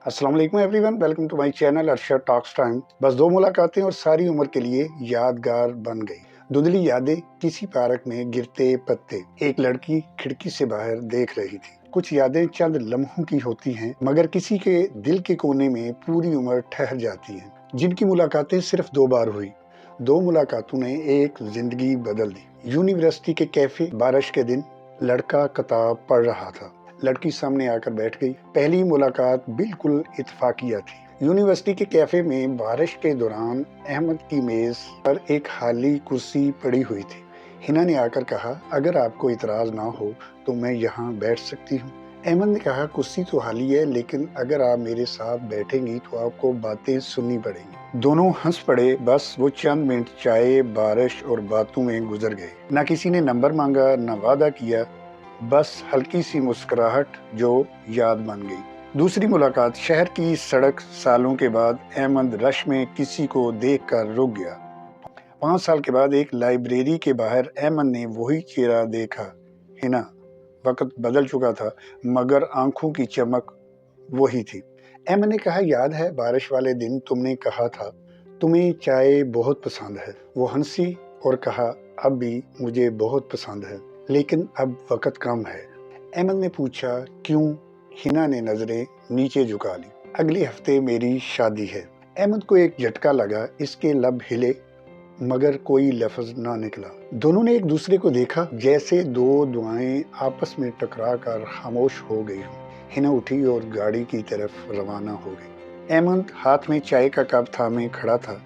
अस्सलाम वालेकुम everyone, welcome to my channel Arshad talks time. बस 2 मुलाकातें और सारी उम्र के लिए यादगार बन गई। धुंधली यादें, किसी पार्क में गिरते पत्ते, एक लड़की खिड़की से बाहर देख रही थी। कुछ यादें चंद लम्हों की होती हैं, मगर किसी के दिल के कोने में पूरी उम्र ठहर जाती हैं। जिनकी मुलाकातें सिर्फ 2 बार हुई, 2 मुलाकातों ने एक जिंदगी बदल दी। यूनिवर्सिटी के कैफे, बारिश के दिन, लड़का किताब पढ़ रहा था, लड़की सामने आकर बैठ गई। पहली मुलाकात बिल्कुल इत्तेफाकिया थी। यूनिवर्सिटी के कैफे में बारिश के दौरान अहमद की मेज पर एक खाली कुर्सी पड़ी हुई थी। हिना ने आकर कहा, अगर आपको इतराज ना हो तो मैं यहाँ बैठ सकती हूँ। अहमद ने कहा, कुर्सी तो खाली है, लेकिन अगर आप मेरे साथ बैठेंगी तो आपको बातें सुननी पड़ेंगी। दोनों हंस पड़े। बस वो चंद मिनट चाय, बारिश और बातों में गुजर गए। न किसी ने नंबर मांगा, न वादा किया, बस हल्की सी मुस्कुराहट जो याद बन गई। दूसरी मुलाकात, शहर की सड़क। सालों के बाद अहमद रश में किसी को देखकर रुक गया। 5 साल के बाद एक लाइब्रेरी के बाहर अहमद ने वही चेहरा देखा, हिना। वक्त बदल चुका था, मगर आंखों की चमक वही थी। अहमद ने कहा, याद है बारिश वाले दिन तुमने कहा था तुम्हें चाय बहुत पसंद है। वो हंसी और कहा, अब भी मुझे बहुत पसंद है, लेकिन अब वक्त कम है। अहमद ने पूछा, क्यों? हिना ने नजरें नीचे झुका ली। अगले हफ्ते मेरी शादी है। अहमद को एक झटका लगा। इसके लब हिले, मगर कोई लफ्ज ना निकला। दोनों ने एक दूसरे को देखा, जैसे 2 दुआएं आपस में टकरा कर खामोश हो गई हों। हिना उठी और गाड़ी की तरफ रवाना हो गई। अहमद हाथ में चाय का कप थामे खड़ा था।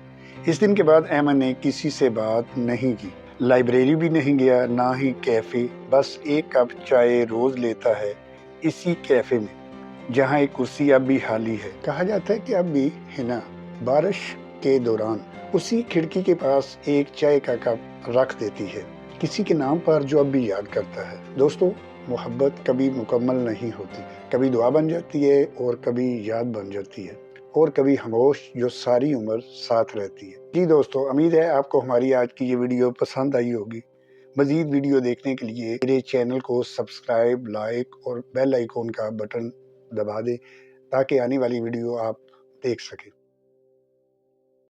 इस दिन के बाद अहमद ने किसी से बात नहीं की, लाइब्रेरी भी नहीं गया, ना ही कैफे। बस एक कप चाय रोज लेता है, इसी कैफे में, जहाँ एक कुर्सी अब भी खाली है। कहा जाता है कि अब भी हिना बारिश के दौरान उसी खिड़की के पास एक चाय का कप रख देती है, किसी के नाम पर जो अब भी याद करता है। दोस्तों, मोहब्बत कभी मुकम्मल नहीं होती, कभी दुआ बन जाती है और कभी याद बन जाती है, और कभी खामोश जो सारी उम्र साथ रहती है। जी दोस्तों, उम्मीद है आपको हमारी आज की ये वीडियो पसंद आई होगी। मजीद वीडियो देखने के लिए मेरे चैनल को सब्सक्राइब, लाइक और बेल आइकॉन का बटन दबा दें, ताकि आने वाली वीडियो आप देख सकें।